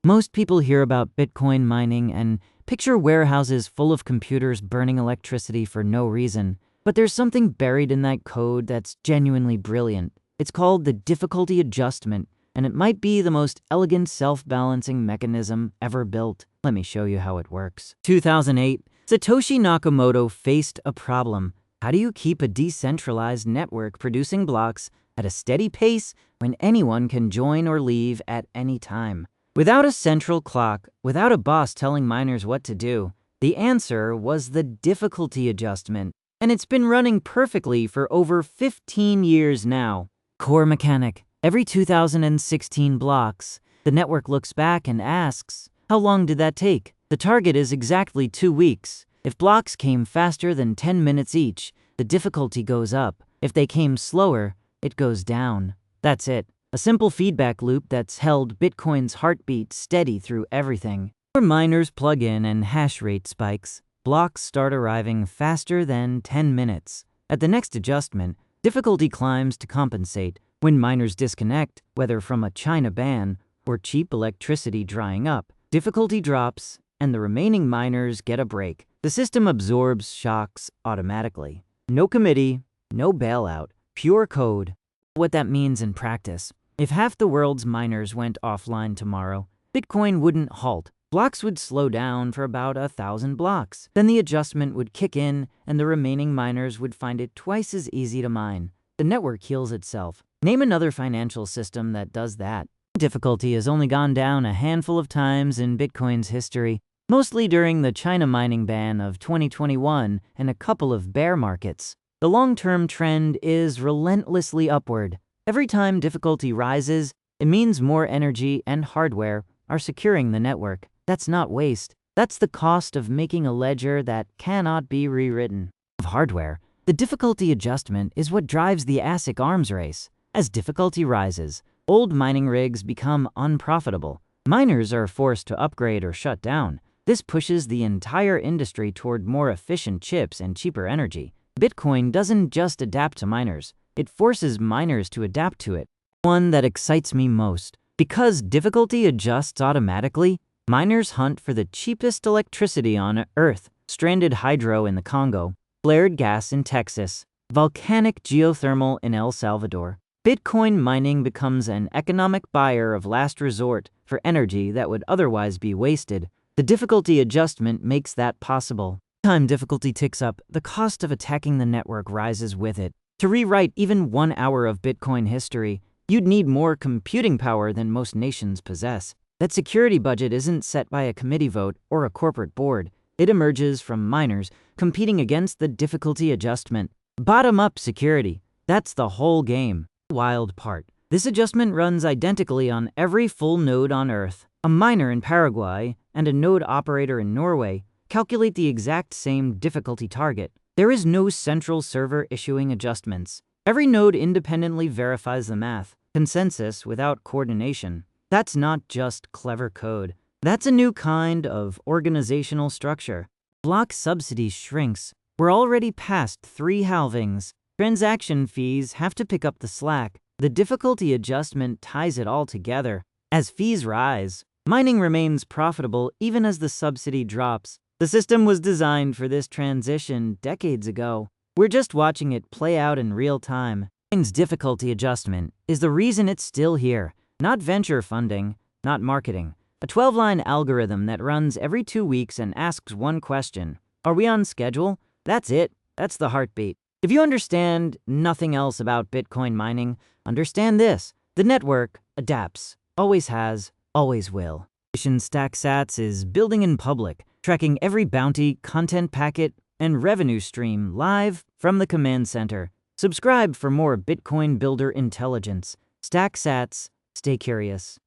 Most people hear about Bitcoin mining and picture warehouses full of computers burning electricity for no reason. But there's something buried in that code that's genuinely brilliant. It's called the difficulty adjustment, and it might be the most elegant self-balancing mechanism ever built. Let me show you how it works. 2008, Satoshi Nakamoto faced a problem. How do you keep a decentralized network producing blocks at a steady pace when anyone can join or leave at any time? Without a central clock, without a boss telling miners what to do, the answer was the difficulty adjustment. And it's been running perfectly for over 15 years now. Core mechanic. Every 2016 blocks, the network looks back and asks, how long did that take? The target is exactly 2 weeks. If blocks came faster than 10 minutes each, the difficulty goes up. If they came slower, it goes down. That's it. A simple feedback loop that's held Bitcoin's heartbeat steady through everything. When miners plug in and hash rate spikes, blocks start arriving faster than 10 minutes. At the next adjustment, difficulty climbs to compensate. When miners disconnect, whether from a China ban or cheap electricity drying up, difficulty drops and the remaining miners get a break. The system absorbs shocks automatically. No committee, no bailout, pure code. What that means in practice: if half the world's miners went offline tomorrow, Bitcoin wouldn't halt. Blocks would slow down for about 1,000 blocks. Then the adjustment would kick in and the remaining miners would find it twice as easy to mine. The network heals itself. Name another financial system that does that. Difficulty has only gone down a handful of times in Bitcoin's history, mostly during the China mining ban of 2021 and a couple of bear markets. The long-term trend is relentlessly upward. Every time difficulty rises, it means more energy and hardware are securing the network. That's not waste. That's the cost of making a ledger that cannot be rewritten. Of hardware, the difficulty adjustment is what drives the ASIC arms race. As difficulty rises, old mining rigs become unprofitable. Miners are forced to upgrade or shut down. This pushes the entire industry toward more efficient chips and cheaper energy. Bitcoin doesn't just adapt to miners, it forces miners to adapt to it. One that excites me most. Because difficulty adjusts automatically, miners hunt for the cheapest electricity on Earth: stranded hydro in the Congo, flared gas in Texas, volcanic geothermal in El Salvador. Bitcoin mining becomes an economic buyer of last resort for energy that would otherwise be wasted. The difficulty adjustment makes that possible. Time difficulty ticks up, the cost of attacking the network rises with it. To rewrite even 1 hour of Bitcoin history, you'd need more computing power than most nations possess. That security budget isn't set by a committee vote or a corporate board. It emerges from miners competing against the difficulty adjustment. Bottom-up security. That's the whole game. Wild part: this adjustment runs identically on every full node on Earth. A miner in Paraguay and a node operator in Norway calculate the exact same difficulty target. There is no central server issuing adjustments. Every node independently verifies the math. Consensus without coordination. That's not just clever code. That's a new kind of organizational structure. Block subsidy shrinks. We're already past 3 halvings. Transaction fees have to pick up the slack. The difficulty adjustment ties it all together. As fees rise, mining remains profitable even as the subsidy drops. The system was designed for this transition decades ago. We're just watching it play out in real time. Bitcoin's difficulty adjustment is the reason it's still here. Not venture funding, not marketing. A 12-line algorithm that runs every 2 weeks and asks one question: are we on schedule? That's it. That's the heartbeat. If you understand nothing else about Bitcoin mining, understand this: the network adapts, always has, always will. StackSats is building in public, tracking every bounty, content packet, and revenue stream live from the command center. Subscribe for more Bitcoin builder intelligence. StackSats, stay curious.